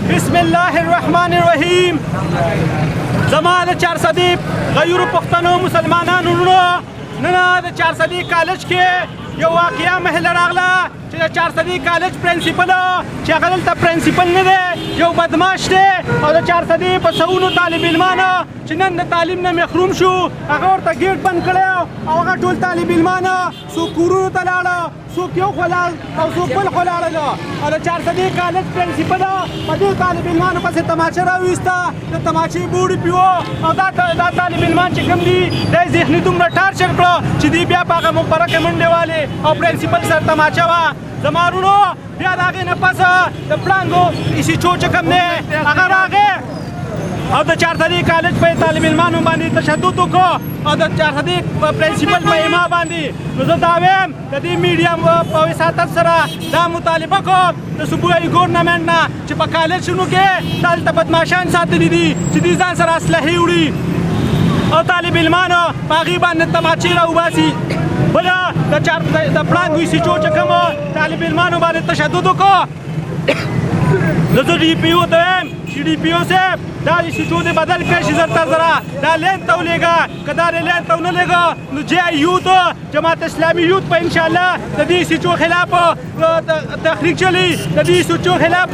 बिस्मिल्लाहिर्रहमानिर्रहीम जमाल 400 غیر پښتنو مسلمانانو نن د 400 کالج کې یو واقعیا محل راغله چې د 400 کالج پرنسپل چې هغه دلته پرنسپل نه دی یو بدمعاش دی او د 400 په سونو طالب علمان چې نن د تعلیم نه محروم شو هغه ورته ګیټ بند کړی او هغه ټول طالب علمان څوک کورونو ته لاړه څوک یو خلاص او څوک بل خلاړه او د 400 کالج پرنسپل په دې طالب علمانو پسې تماچه راویسته د تماچې بوډي پیو او دا طالب علمان چې کوم دي دا ذهني دومره ټارچر کړو چې دی بیا په هغه مبارکه منډې والې او پرنسپل سره تماچه وه زما وروڼو بیا د هغې نه پس د پړانګو ایسي چو چې کوم دی هغه راغی او د 400 کالج په طالب علمانو باندې تشدد وکړو او د 400 پرنسپل په ایما باندې نو زه دا وایم د دې میډیا په وساطت سره دا مطالبه کوم د صوبایي ګورنمنټ نه چې په کالجونو کې دلته بدماشان ساتلي دي چې دوی ځان سره اسلحې وړي او طالب علمانو په هغې باندې تماچې راوباسي بله د پړانګو ایسي چو چې کوم طالب علمانو باندې تشدد وکړو نو زه ډي پي او ته وایم چې ډي پي او صاحب دا ایسي چو دې بدل کړی شي زر زره دا لین ته ولېږه که دا لین ته ونه لېږه نو جی آی یوت جماعت اسلامي یوت په انشاءالله د دې ایسي چو خلاف تحریک چلی د دې ایسي چو خلاف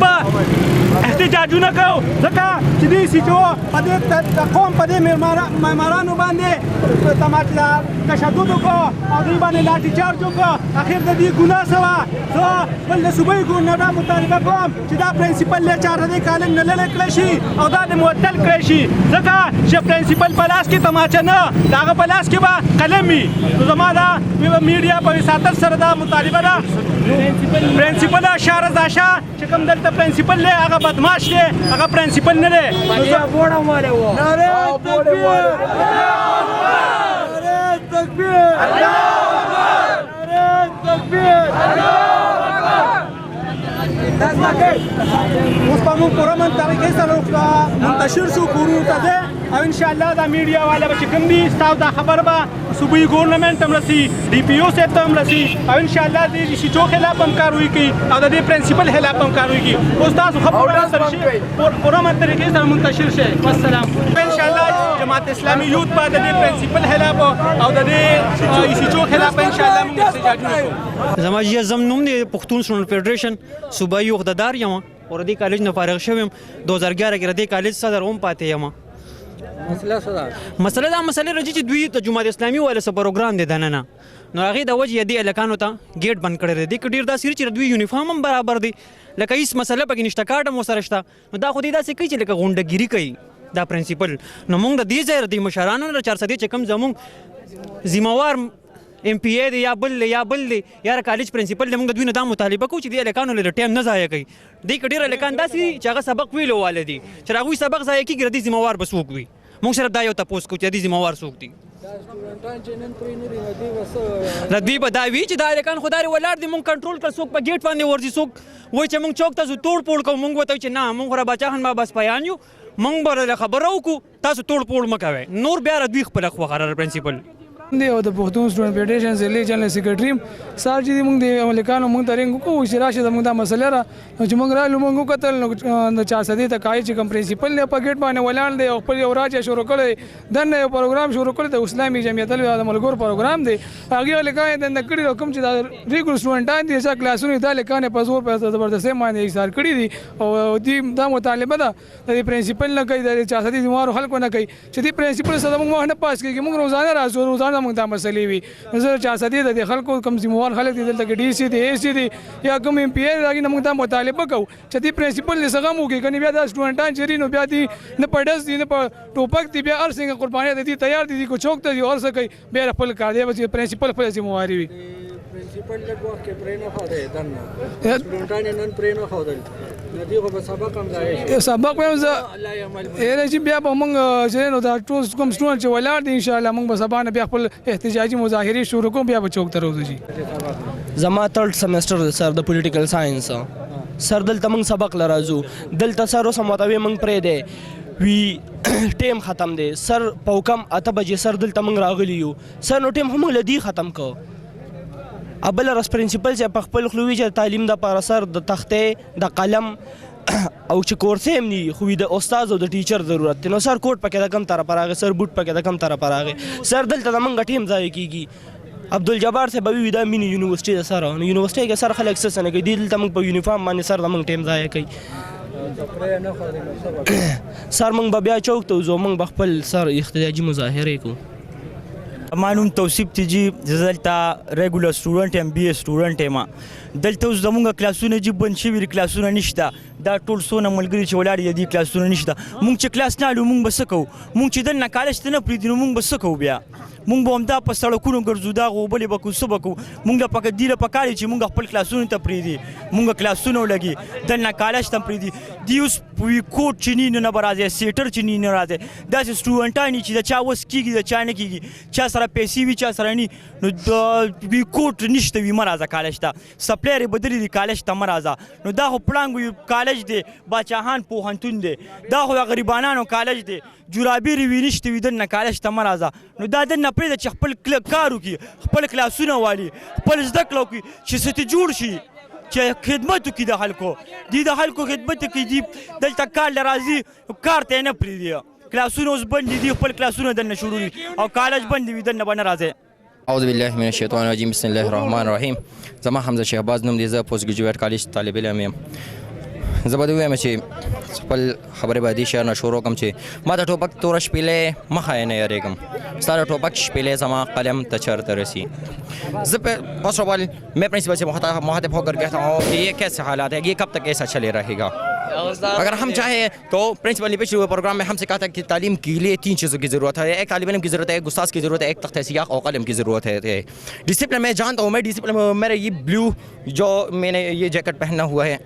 احتجاجونه کوو ځکه چې دې ایسي چو په دې د قوم په دې معمارانو باندې تشدد وکړو او دوی باندې لاټي چارج وکړو اخر د دې ګناه څه وه زه بل د صوبایي ګورنر مطالبه کوم چې دا پرنسپل له 400 کالج نه لرې کړی شي او دا د معطل کړی شي ځکه چې پرنسپل په لاس کې تماچه نه د هغه په لاس کې به قلم وي نو زما دا میډیا په وساطت سره دا مطالبه ده پرنسپل شاه رضا شاه چې کوم دلته پرنسپل دی هغه بدمعاش دی هغه پرنسپل نه دی اوس په موږ پوره طریقې سره منتشر شو کورونو ته دی او ان شاء الله دا میډیا والا به چې کوم دي ستاسو دا خبر به صوبایي ګورنمنټ هم رسي ډي پي او صاحب ته هم رسي او ان شاء الله د شیچو خلاف هم کاروي کوي او د دې پرنسپل خلاف هم کاروي کوي او تاسو خبره پوره طریقې سره منتشر شي. والسلام. ان شاء الله جماعت اسلامي یوت به د دې پرنسپل خلاف او د دې شیچو خلاف ان شاء الله موږ احتجاج وکړو. زما جی زم نوم دی پښتون سټوډنټ فیډریشن صوبایي عہدهدار یم او د دې کالج نه فارغ شوم 2011 کې د دې کالج صدر هم پاتې یم. مسله دا مسله راځي چې دوی د جماعت اسلامي والا څه پروګرام دی دننه نو هغې د وجې دې هلکانو ته ګیټ بند کړی دی. دې کې ډېر داسې چې دوی یونیفارم هم برابر دی لکه هېڅ مسله پکې نشته کارډ هم ورسره شته نو دا خو دې داسې کوي چې لکه غونډهګیري کوي دا پرنسپل. نو موږ د دې ځای د مشرانو نه 400 چې کوم زموږ ذمهوار ایم پی ای دی یا بل دی یا کالج پرنسپل دی موږ دوی نه دا مطالبه کوو چې دې هلکانو له ټایم نه ضایع کوي. دې کې ډېر هلکان داسې چې هغه سبق ویلو واله دي چې د هغوی سبق ضایع کېږي د دې ذمهوار به څوک وي. موږ صرف دا یو تپوس کوو چې د دې ذمهوار څوک دي. د دوی به دا وي چې دا هلکان خو دارې ولاړ دي موږ کنټرول کړه څوک په ګیټ باندې ورځي څوک وایي چې موږ چوک ته ځو توړ پوړ کوو موږ ورته وایو چې نه موږ خو رباچا خان بابا سپیان یو موږ به له خبره وکړو تاسو توړ پوړ مه کوئ نور بیا دوی خپله خوښه پرنسپل دی او د پښتون سټوډنټ فیډریشن ضلعي جنرال سیکرټري سار چې موږ د ملکانو موږ ته رنګ وکړو چې راشه زموږ دا مسله را نو چې موږ رالو موږ وکتل نو د 400 ته کای چې کوم پرنسپل په ګیټ باندې ولاړ دی او خپل یو راځي شروع کړی دنه یو پروګرام شروع کړی د اسلامي جمعیت د ملګرو پروګرام دی هغه لکه د نکړي کوم چې د ریګول سټوډنټان دي چې کلاسونه د لکانه په زور په زبردستي باندې ایثار کړی دي او دې دا مطالبه ده د پرنسپل نه کوي د 400 دیوارو خلکو نه کوي چې دې پرنسپل سره موږ نه پاس کیږي موږ روزانه راځو روزانه موږ دا مسلې وي زه 400 د خلکو کم ذمہوار خلک دي دلته کې ډي سي دي اي سي دي یا کوم ایم پی ای راځي موږ دا مطالبه کوو چې دې پرنسپل له څنګه موږ کني بیا د سټوډنټان چری نو بیا دي نه پډس دي نه په ټوپک دي بیا هر څنګه قرباني دي تیار دي کو چوک ته دي اور څه کوي بیا خپل کار دی چې پرنسپل خپل ذمہواری وي. پرنسپل د وخت کې پرې نه خاطر دنه سټوډنټان نن پرې نه خاطر ندی خو په سبق هم ځای سبق هم ز اې چې بیا به موږ چې نو دا ټول کوم سټوډنټ چې ولاړ دي ان شاء الله موږ به سبا نه بیا خپل احتجاجي مظاهره شروع کوم بیا به چوک ته روزو شي. زما 3rd سیمستر سر د پولیټیکل ساينس سر دلته موږ سبق لرازو دلته سر اوس متوي موږ پرې دی وی ټیم ختم دی سر په حکم 8 بجې سر دلته موږ راغلی یو سر نو ټیم هم لدی ختم کو ابل رس پرنسپل چې په خپل خلوي چې تعلیم د پاره سر د تختې د قلم او چې کورس هم ني خو د استاد او د ټیچر ضرورت دی نو سر کوټ پکې د کم طرف راغی سر بوت پکې د کم طرف راغی سر دلته د منګ ټیم ځای کیږي عبدالجبار سے بوي دا مینی یونیورسيټي د سره نو یونیورسيټي کې سر خلک څه نه کوي دلته موږ په یونیفارم باندې سر د منګ ټیم ځای کوي سر موږ بیا چوک ته زو موږ خپل سر احتجاجي مظاهره کوو. معلوم توصیف تیجی دلته ریګولر سټوډنټ ام بی ای سټوډنټ یم دلته اوس زموږ کلاسونه چې بند شوي کلاسونه نشته دا ټول څونه ملګري چې ولاړ دي کلاسونه نشته موږ چې کلاس نه الو موږ به څه کوو موږ چې دننه کالج ته نه پرېږدي نو موږ به څه کوو بیا موږ به همدا په سړکونو ګرځو دا غوبلې به کوو څه به کوو موږ له پکه دیره پکار چې موږ خپل کلاسونو ته پرېږدي موږ کلاسونه ولګي دننه کالج ته پرېږدي دی اوس کوټ چې نی نه به راځي سیټر چې نی نه راځي داسې سټوډنټان چې د چا وس کېږي د چا نه کېږي چا سره پیسې وي چا سره ني نو د وي کوټ نشته وي مه راځه کالج ته سپلیر یې بدلې دي کالج ته مه راځه نو دا خو پړانګ وي کالج دی باچاهان پوهنتون دی دا خو غریبانانو کالج دی جورابې وي نشته وي دننه کالج ته مه راځه نو دا دننه پرېږده چې خپل کار وکړي خپل کلاسونه والي خپل زده کړه وکړي چې څه ته جوړ شي چې خدمت وکړي د خلکو دی د خلکو خدمت وکړي دی دلته کار له راځي کار ته یې نه پرېږدي کلاسونه اوس بند دي خپل کلاسونه دننه شروع دي او کالج بند وي دننه به نه راځي. اعوذ بالله من الشیطان الرجیم بسم الله الرحمن الرحیم زما حمزه شهباز نوم دی زه پوسټ ګریجویټ کالج طالب علم یم زه به ووایم چې خپل خبرې به دې شعر نه شروع کړم چې ما د ټوپک توره شپېلې مخه یې نه یارېږم ستا د ټوپک شپېلې زما قلم ته چرته رسی زه بس روال میں پرنسپل سے مخاطب ہو کر کہتا ہوں کہ یہ کیسے حالات ہے یہ کب تک ایسا چلے رہے گا اگر ہم چاہیں تو پرنسپل نے پچھلے پروگرام میں ہم سے کہا تھا کہ تعلیم کے لیے 3 چیزوں کی ضرورت ہے ایک طالب علم کی ضرورت ہے ایک استاذ کی ضرورت ہے ایک تختہ سیاق اور قلم کی ضرورت ہے ڈسپلن میں جانتا ہوں میں ڈسپلن میرا یہ بلیو جو میں نے یہ جیکٹ پہنا ہوا ہے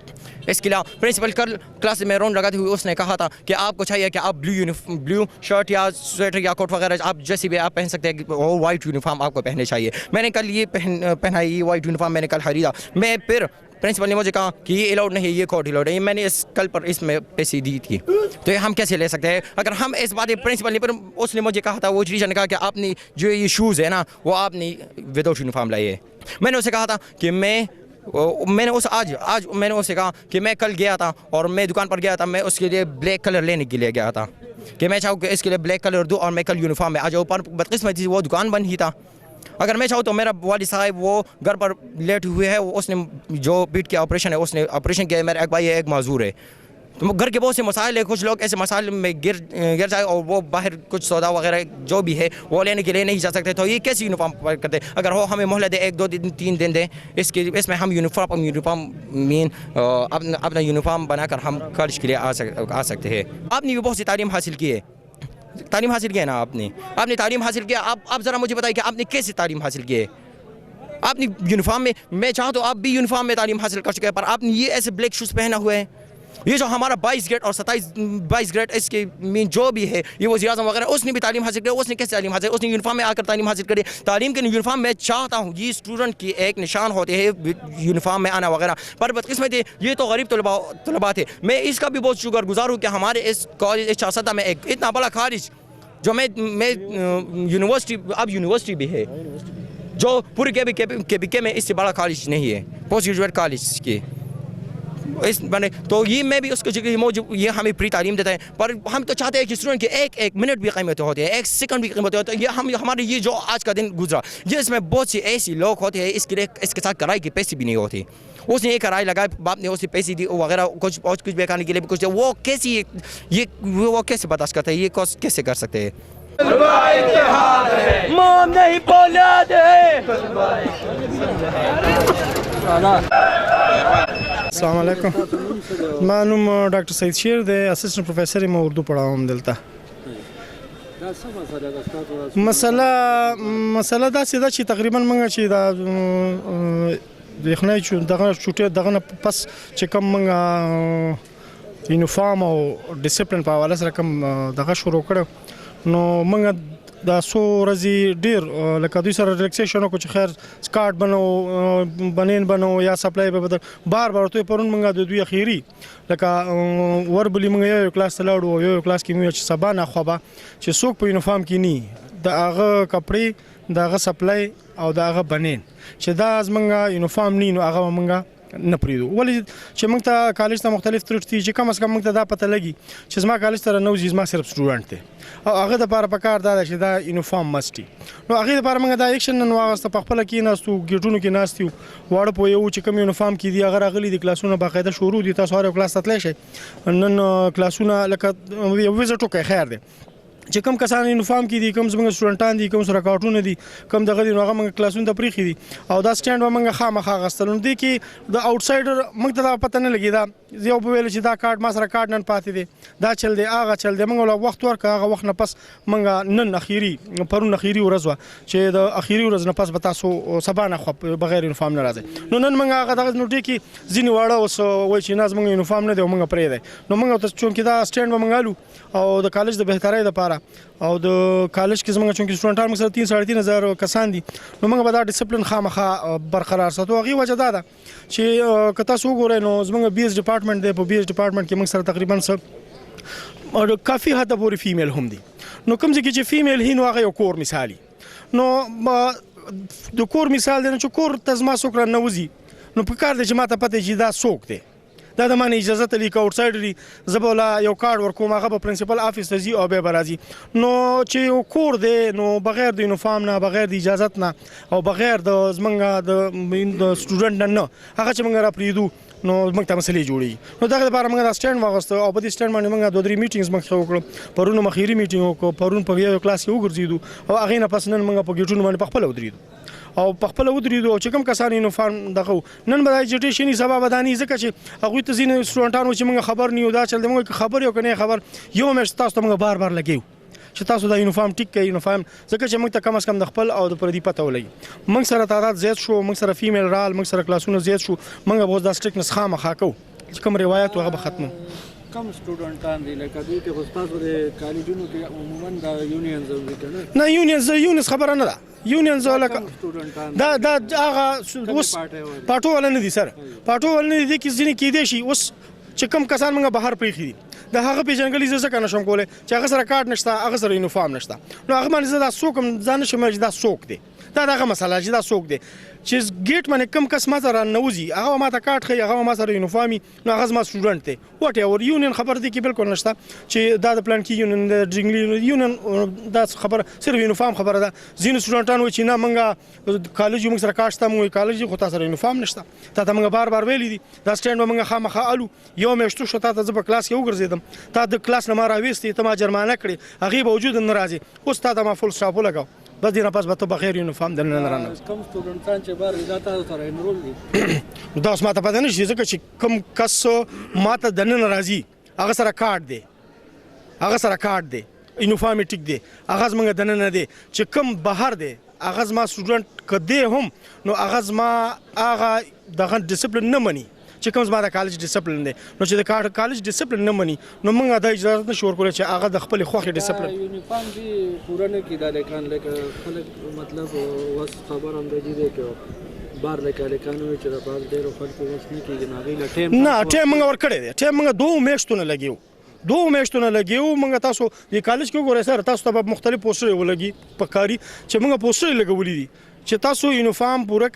اس کے علاوہ پرنسپل کل کلاس میں راؤنڈ لگاتے ہوئے اس نے کہا تھا کہ آپ کو چاہیے کہ آپ بلیو شرٹ یا سویٹر یا کوٹ وغیرہ آپ جیسی بھی آپ پہن سکتے ہیں وائٹ یونیفارم آپ کو پہننے چاہیے میں نے کل یہ پہنا یہ وائٹ یونیفارم میں نے کل خریدا میں پھر प्रिंसिपल ने मुझे कहा कि ये अलाउड नहीं, ये कोर्ट अलाउड है। मैंने इस कल पर इसमें पैसे दी थी, तो ये हम कैसे ले सकते हैं? अगर हम इस बात प्रिंसिपल ने, पर उसने मुझे कहा था, वो टीचर ने कहा कि आपने जो ये शूज़ है ना वो आपने विदाउट यूनिफॉर्म लाए है। मैंने उसे कहा था कि मैंने उससे कहा कि मैं कल गया था और मैं दुकान पर गया था, मैं उसके लिए ब्लैक कलर लेने के लिए गया था कि मैं चाहूँ कि इसके लिए ब्लैक कलर दूँ और मैं कल यूनिफॉर्म में आ जाऊँ, पर बदकिस्मती वो दुकान बंद ही था। अगर मैं चाहूँ तो मेरा वालिद साहब वो घर पर लेट हुए हैं, उसने जो पीठ के ऑपरेशन है उसने ऑपरेशन किया है, मेरा एक भाई है, एक माजूर है। तो घर के बहुत से मसाइल है, कुछ लोग ऐसे मसाइल में गिर जाए और वो बाहर कुछ सौदा वगैरह जो भी है वो लेने के लिए नहीं जा सकते, तो ये कैसे यूनिफॉर्म करते? अगर हो हमें मोहलत दे 1-2 दिन 3 दिन दे, इसमें हम यूनिफॉर्म मीन अपना यूनिफॉर्म बनाकर हम कॉलेज के लिए आ सकते हैं। आपने भी बहुत सी तालीम हासिल की है, तालीम हासिल किया ना आपने तालीम हासिल किया। आप ज़रा मुझे बताइए कि आपने कैसे तालीम हासिल की है? आपने यूनिफॉर्म में, मैं चाहूँ तो आप भी यूनिफॉर्म में तालीम हासिल कर चुके हैं, पर आपने ये ऐसे ब्लैक शूज़ पहना हुए हैं। ये जो हमारा 22 ग्रेड और 22 ग्रेड इसके मीन जो भी है, ये वज़ीर आज़म वगैरह, उसने भी तालीम हासिल की। उसने कैसे तालीम हासिल? उसने यूनिफॉर्म में आकर तालीम हासिल करी। तालीम के यूनिफॉर्म में चाहता हूँ, ये स्टूडेंट की एक निशान होते हैं यूनिफॉर्म में आना वगैरह, पर बदकिस्मती ये तो गरीब तलबा थे। मैं इसका भी बहुत शुक्रगुजार हूँ कि हमारे इस कॉलेज इस चासदा में एक इतना बड़ा कॉलेज जो मैं यूनिवर्सिटी भी है, जो पूरे के में इससे बड़ा कॉलेज नहीं है, पोस्ट ग्रेजुएट कॉलेज के इस बने। तो ये मैं भी उसको ये हमें प्री तालीम देता है, पर हम तो चाहते हैं कि स्टूडेंट के एक मिनट भी कीमत होती है, 1 सेकंड भी कीमत होती है। ये हमारे ये जो आज का दिन गुजरा, ये इसमें बहुत से ऐसे लोग होते हैं इसके साथ किराए के पैसे भी नहीं होते। उसने एक किराया लगाया, बाप ने उसे पैसे दी वगैरह, कुछ बेखाने के लिए भी कुछ, वो कैसे बर्दाश्त करते हैं? ये कैसे कर सकते हैं? नहीं बोला अस्सलाम वालेकुम। मैं नुम डॉक्टर सईद शेर दे, असिस्टेंट प्रोफेसर मैं उर्दू पढ़ाऊँ दलता। मसला दा सीधा ची तकरीबन मंगा ची दा देखना चु दगा छुट्टी दगा पस चिकम मंगा यूनिफॉर्म और डिसिप्लिन पे हवाले से कम दगा शुरू करो नो मंगा دا څو ورځې ډېر لکه دوی سره ریلیکسیشن وکړو چې خیر سکارټ بنین بنو یا سپلای به بدل بار ورته پرون موږ د دوی اخیری لکه وربلی موږ یو کلاس ته لاړو، یو کلاس کې موږ چې سبا نه خو به چې څوک په یونیفارم کې نی د هغه کپړې د هغه سپلای او د هغه بنین چې دا زمونږ یونیفارم نی نو هغه موږ نه پریدو، ولې چې موږ ته کالج ته مختلف طریقې دي چې کم از کم موږ ته دا پته لګي چې زما کالج ته نو زما صرف سټوډنټ دی او هغه د لپاره پکار دا چې دا یونیفارم مسټي، نو هغه لپاره موږ دا اکشن نن واغسته په خپل کې ناستو ګټونو کې ناستیو واړه په یو چې کوم یونیفارم کې دی هغه راغلي د کلاسونو باقاعده شروع دي، تاسو هر کلاس ته تللی شئ نن کلاسونه لکه یو ویزټ وکړئ خیر دی چې کوم کسان یونیفارم کې دي، کوم زموږ سټوډنټان دي، کوم سره کارټونه دي، کوم دغه دي، هغه موږ کلاسونه ته پریښي دي او دا سټینډ به موږ خامخا اخیستل. نو دې کې د آوټسایډر موږ ته دا پته نه لګي، دا یو به ویل چې دا کارت ما سره کارت نن پاتې دی، دا چل دی هغه چل دی، موږ له وخت ورکړه، هغه وخت نه پس موږ نن پرون اخیری ورځ وه چې د اخیری ورځ نه پس به تاسو سبا نه خو بغیر یونیفارم نه راځئ. نو نن موږ هغه دغه نو ډې کې ځینې واړه اوس وایي چې نه زموږ یونیفارم نه دی او موږ پرېږدی، نو موږ ته چونکې دا سټینډ به موږ الو او د کالج د بهترۍ دپاره او د کالج کې زموږ چونکې سټوډنټان موږ سره 3,500 کسان دي، نو موږ به دا ډسپلین خامخا برقرار ساتو. هغې وجه دا ده چې که تاسو وګورئ نو زموږ BS ډپارټمنټ دی، په BS ډپارټمنټ کې موږ سره تقریبا کافي حد پورې فیمیل هم دي، نو کوم ځای کې چې فیمیل هي نو هغه یو کور مثالي، نو د کور مثال دی، نو چې کور ته زما څوک راننوځي نو په کار دی چې ما ته پته چې دا څوک دی، دا د مانه اجازه ته لیک آوټسایډر دی، زه به ولا یو کارډ ورکوم، هغه به پرنسپل آفیس ته ځي او بیا به راځي. نو چې یو کور دی نو بغیر د یونیفارم نه، بغیر د اجازت نه او بغیر د زمونږ د سټوډنټ نه هغه چې موږ را پرېږدو نو موږ ته مسلې جوړېږي. نو دغه لپاره موږ دا سټینډ واغوسته او په دې سټینډ باندې موږ 2-3 میټینګز موږ وکړو، پرون مخیري میټینګ وکړو، پرون په یو کلاس کې وګرځېدو او هغې نه پس نن موږ په ګیټونو باندې په خپله ودرېدو او په خپله ودرېدو او چې کوم کسان یونیفارم دغه نن به دا اجیټیشن سبا به دا نه ځکه چې هغوی ته ځینې سټوډنټان چې موږ خبر نه یو دا چل دی، موږ خبر یو که نه خبر یو میاشت تاسو ته موږ بار لګیو چې تاسو دا یونیفارم ټیک کړئ یونیفارم، ځکه چې موږ ته کم از کم د خپل او د پردي پته ولګي. موږ سره تعداد زیات شو، موږ سره فیمیل رال، موږ سره کلاسونه زیات شو، موږ به اوس دا سټریکنس خامخا کوو چې کوم روایت هغه به ختمو. کم سټوډنټان دي لکه دوی کې خو ستاسو د کالجونو کې عموما د یونینز وي که نه نه یونینز خبره نه ده یونینز لکه کم سټوډنټان دا هغه اوس پاټو ولا نه دي سر پاټو ولا نه دي کې ځینې کېدای شي اوس چې کم کسان موږ بهر پریښي دي د هغه پیژنګلي زه څنګه نشم کولی چې هغه سره کارت نشته هغه سره یونیفارم نشته نو هغه باندې زه دا څوک هم ځان نشم چې دا څوک دی دا دغه مسله چې دا څوک دی چې ګیټ باندې کم کس ماته راننوځي هغه ماته کارت ښیي هغه ما سره یونیفارمي نو هغه زما سټوډنټ دی واټ ایور یونین خبر دی کې بالکل نشته چې دا د پلان کې یونین د ډرینګلي یونین دا خبره صرف یونیفارم خبره ده ځینې سټوډنټان وایي چې نه موږ کالج موږ سره کارت شته موږ کالج خو تاسو سره یونیفارم نشته تا ته موږ بار بار ویلي دي دا سټینډ به موږ خامخا الو یو میاشتو شو تا ته زه په کلاس کې وګرځېدم تا د کلاس نه ما راویستې ته ما جرمانه کړې هغې به وجود نه راځي اوس تا ته ما فل سټاپ ولګاو بس دې نه پس به ته بغیر یونیفارم دننه نه رانه کم سټوډنټان چې بار دا تاسو سره انرول دي دا اوس ماته پته نه شي ځکه چې کوم کس ماته دننه راځي هغه سره کارت دی هغه سره کارت دی یونیفارم ټیک دی هغه زموږ دننه دی چې کوم بهر دی هغه زما سټوډنټ که دی هم نو هغه زما هغه دغه ډسپلین نه مني چې کوم زما د کالج ډسپلین دی نو چې د کالج ډسپلین نه مني نو موږ دا اجازه نشو ورکولی چې هغه د خپلې خوښې ډسپلین یونیفارم دي پوره نه کړي دا لیکان لکه خلک مطلب اوس خبر هم دی چې بار لکه لیکان وي چې د بار ډېرو خلکو اوس نه کېږي نو هغوی له ټایم نه ټایم موږ ورکړی دی ټایم موږ 2 میاشتو نه لګیو موږ تاسو د کالج کې وګورئ سر تاسو ته به مختلف پوسټرې ولګي په کاري چې موږ پوسټرې لګولي دي چې تاسو یونیفارم پوره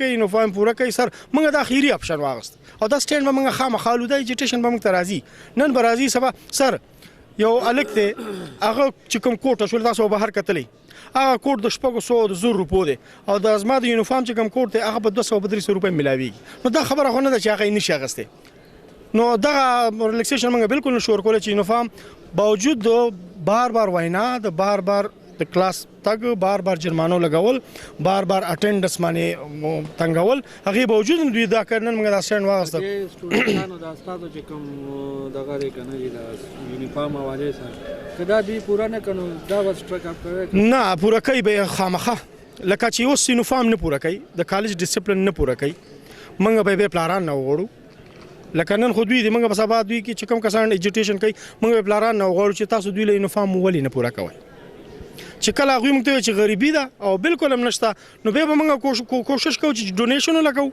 کوي سر موږ د اخیری اپشن واغست او دا سټینډ به موږ خامخا لو د ایجوکیشن به موږ ته راځي نن به راځي سبا سر یو الک دی هغه چې کوم کوټ شول تاسو بهر کتلې هغه کوټ د 500 روپو دی او د ازما د یونیفارم چې کوم کوټ دی هغه په 200 روپۍ ملاویږي نو دا خبره خو نه ده چې هغه نشي اغسته نو دغه ریلیکسیشن موږ بالکل نشو ورکولی چې یونیفارم باوجود د بار وینا د بار د کلاس تګ بار جرمانو لګول بار اټینډنس باندې تنګول هغه باوجود دوی دا کړنن موږ دا سټینډ واغسته سټوډنټانو د استادو چې کوم دغه لري کنه د یونیفارم حواله سره کدا دوی پورا نه کنو دا وس ټریک اپ کوي نه پورا کوي به خامخه لکه چې اوس یونیفارم نه پورا کوي د کالج ډسپلین نه پورا کوي موږ به پلان نه وغوړو لکه نن خو دوی د موږ په سبا دوی کې چې کوم کسان ایجوکیشن کوي موږ به پلان نه وغوړو چې تاسو دوی له یونیفارم ولې نه پورا کوي چې کله هغوی موږ ته وایي چې غریبي ده او بالکل هم نشته نو بیا به موږ کوشش کوو چې ډونیشن ولګوو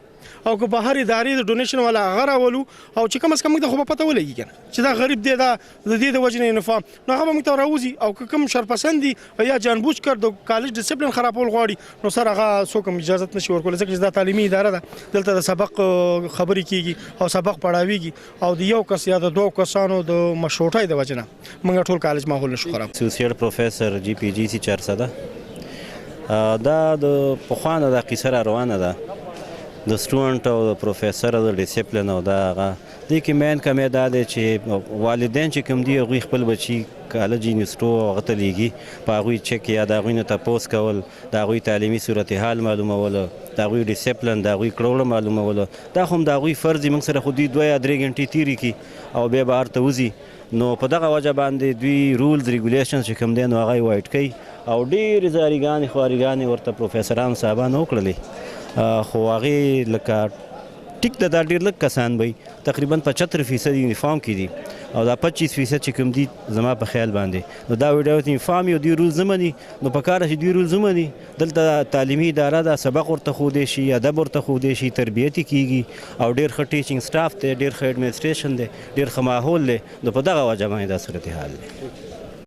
او که بهر ادارې د ډونیشن والا هغه راولو او چې کم از کم موږ ته خو به پته ولګي که نه چې دا غریب دی دا د دې د وجې نه یونیفارم نو هغه به موږ ته راوځي او که کوم شرپسند دي یا جانبوج کر د کالج ډسپلین خرابول غواړي نو سر هغه څوک هم اجازت نشي ورکولی ځکه چې دا تعلیمي اداره ده دلته د سبق خبرې کېږي او سبق پړاویږي او د یو کس یا د 2 کسانو د مشروطۍ د وجې نه موږ ټول کالج ماحول نشو خراب اسوسییټ پروفیسر جی پی جی سی 400 دا د پخوانه د قصه را روانه ده د سټوډنټ او د پروفیسر د ډیسپلین او دا هغه دې کې مین کمی دا دی چې والدین چې کوم دي هغوی خپل بچي کالج یونیورسټو هغه ته لیږي په هغوی چک یا د هغوی نه تپوس کول د هغوی تعلیمي صورتحال معلومول د هغوی ډیسپلین د هغوی کړوړه معلومول دا خو هم د هغوی فرض دی موږ سره خو دوی 2 یا 3 غنټې تېرې کړي او بیا بهر ته وځي نو په دغه وجه باندې دوی رولز ریګولیشنز چې کوم دی نو هغه یې وایډ کوي او ډېرې زاریګانې خواريګانې ورته پروفیسران صاحبانو وکړلې خو هغې لکه ټیک ده دا ډېر لږ کسان به تقریبا 75% یونیفارم کې دي او دا 25% چې کوم دي زما په خیال باندې نو دا ویډیو یونیفارم یو دوی رولز نه مني نو په کار چې دوی رولز ومني دلته تعلیمي اداره ده سبق ورته ښودی شي ادب ورته ښودی شي تربیت یې کېږي او ډېر ښه ټیچینګ سټاف دی ډېر ښه ایډمنسټریشن دی ډېر ښه ماحول دی نو په دغه وجه باندې دا صورتحال دی